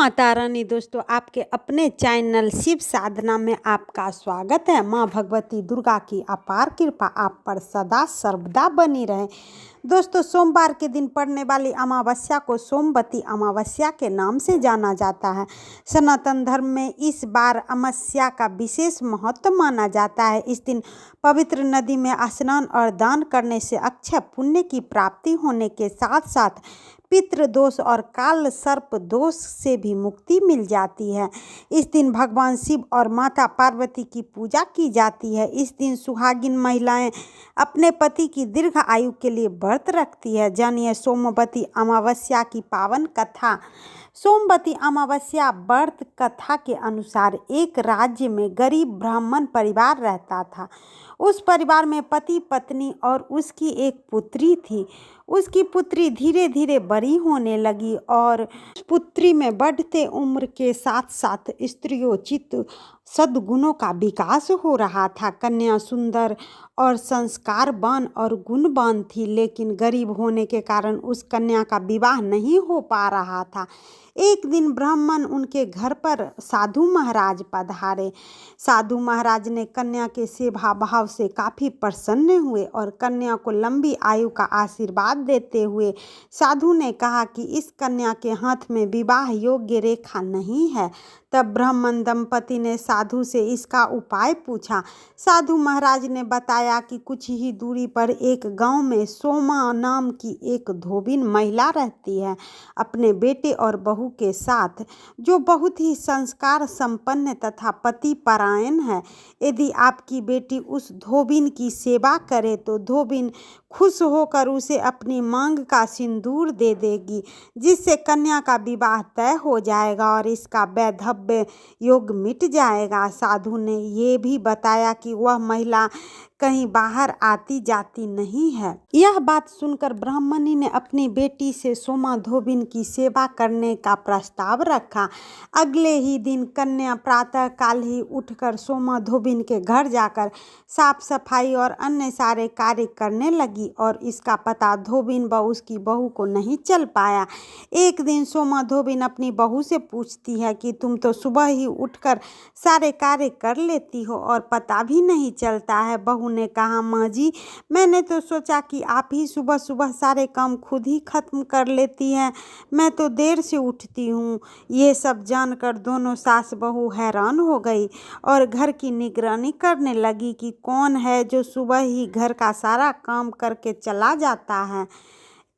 माता रानी। दोस्तों, आपके अपने चैनल शिव साधना में आपका स्वागत है। माँ भगवती दुर्गा की अपार कृपा आप पर सदा सर्वदा बनी रहे। दोस्तों, सोमवार के दिन पड़ने वाली अमावस्या को सोमवती अमावस्या के नाम से जाना जाता है। सनातन धर्म में इस बार अमावस्या का विशेष महत्व माना जाता है। इस दिन पवित्र नदी में स्नान और दान करने से अक्षय पुण्य की प्राप्ति होने के साथ साथ पितृ दोष और काल सर्प दोष से भी मुक्ति मिल जाती है। इस दिन भगवान शिव और माता पार्वती की पूजा की जाती है। इस दिन सुहागिन महिलाएं अपने पति की दीर्घ आयु के लिए व्रत रखती है। जानिए सोमवती अमावस्या की पावन कथा। सोमवती अमावस्या व्रत कथा के अनुसार एक राज्य में गरीब ब्राह्मण परिवार रहता था। उस परिवार में पति पत्नी और उसकी एक पुत्री थी। उसकी पुत्री धीरे धीरे बड़ी होने लगी और उस पुत्री में बढ़ते उम्र के साथ साथ स्त्रियोचित सद्गुणों का विकास हो रहा था। कन्या सुंदर और संस्कारवान और गुणवान थी, लेकिन गरीब होने के कारण उस कन्या का विवाह नहीं हो पा रहा था। एक दिन ब्राह्मण उनके घर पर साधु महाराज पधारे। साधु महाराज ने कन्या के सेवा भाव से काफ़ी प्रसन्न हुए और कन्या को लंबी आयु का आशीर्वाद देते हुए साधु ने कहा कि इस कन्या के हाथ में विवाह योग्य रेखा नहीं है। तब ब्राह्मण दंपति ने साधु से इसका उपाय पूछा। साधु महाराज ने बताया कि कुछ ही दूरी पर एक गांव में सोमा नाम की एक धोबिन महिला रहती है अपने बेटे और बहू के साथ, जो बहुत ही संस्कार संपन्न तथा पति परायण है। यदि आपकी बेटी उस धोबिन की सेवा करे तो धोबिन खुश होकर उसे अपनी मांग का सिंदूर दे देगी, जिससे कन्या का विवाह तय हो जाएगा और इसका वैधव्य योग मिट जाएगा। साधु ने ये भी बताया कि वह महिला कहीं बाहर आती जाती नहीं है। यह बात सुनकर ब्राह्मणी ने अपनी बेटी से सोमा धोबिन की सेवा करने का प्रस्ताव रखा। अगले ही दिन कन्या प्रातः काल ही उठकर सोमा धोबिन के घर जाकर साफ सफाई और अन्य सारे कार्य करने लगी और इसका पता धोबिन व उसकी बहू को नहीं चल पाया। एक दिन सोमा धोबिन अपनी बहू से पूछती है कि तुम तो सुबह ही उठकर सारे कार्य कर लेती हो और पता भी नहीं चलता है। बहू ने कहा, माँ जी, मैंने तो सोचा कि आप ही सुबह सुबह सारे काम खुद ही खत्म कर लेती हैं। मैं तो देर से उठती हूँ। ये सब जानकर दोनों सास बहू हैरान हो गई और घर की निगरानी करने लगी कि कौन है जो सुबह ही घर का सारा काम करके चला जाता है।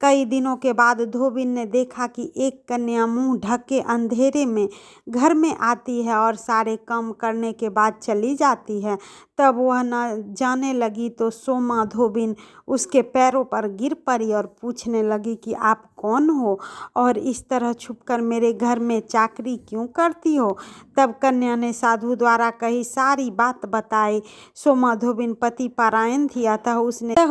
कई दिनों के बाद धोबिन ने देखा कि एक कन्या मुंह ढके अंधेरे में घर में आती है और सारे काम करने के बाद चली जाती है। तब वह न जाने लगी तो सोमा धोबिन उसके पैरों पर गिर पड़ी और पूछने लगी कि आप कौन हो और इस तरह छुपकर मेरे घर में चाकरी क्यों करती हो। तब कन्या ने साधु द्वारा कही सारी बात बताई। सोमा धोबिन पति परायण थी, अतः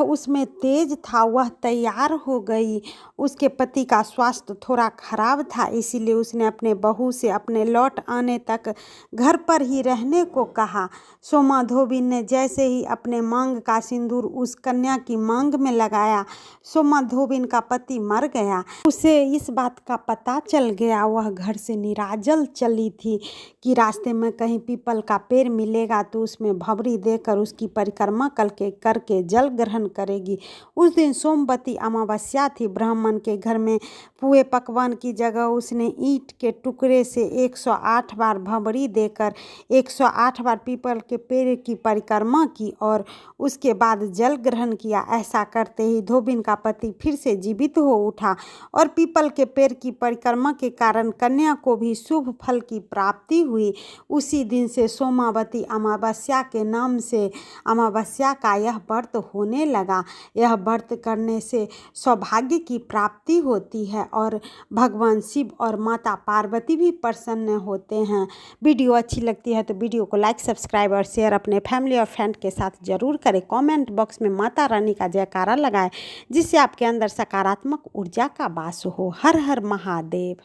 उसमें तेज था। वह तैयार हो गई। उसके पति का स्वास्थ्य थोड़ा खराब था, इसीलिए उसने अपने बहू से अपने लौट आने तक घर पर ही रहने को कहा। सोमा धोबिन ने जैसे ही अपने मांग का सिंदूर उस कन्या की मांग में लगाया, सोमा धोबिन का पति मर गया। उसे इस बात का पता चल गया। वह घर से निराजल चली थी कि रास्ते में कहीं पीपल का पेड़ मिलेगा तो उसमें भंवरी देकर उसकी परिक्रमा करके जल ग्रहण करेगी। उस दिन सोमवती अमावस्या थी। ब्राह्मण के घर में पुए पकवान की जगह उसने ईंट के टुकड़े से 108 बार भंवरी देकर 108 बार पीपल के पेड़ की परिक्रमा की और उसके बाद जल ग्रहण किया। ऐसा करते ही धोबिन का पति फिर से जीवित हो उठा और पीपल के पेड़ की परिक्रमा के कारण कन्या को भी शुभ फल की प्राप्ति हुई। उसी दिन से सोमवती अमावस्या के नाम से अमावस्या का यह व्रत होने लगा। यह व्रत करने से सौभाग्य की प्राप्ति होती है और भगवान शिव और माता पार्वती भी प्रसन्न होते हैं। वीडियो अच्छी लगती है तो वीडियो को लाइक, सब्सक्राइब और शेयर अपने फैमिली और फ्रेंड के साथ जरूर करें। कमेंट बॉक्स में माता रानी का जयकारा लगाएं, जिससे आपके अंदर सकारात्मक ऊर्जा का वास हो। हर हर महादेव।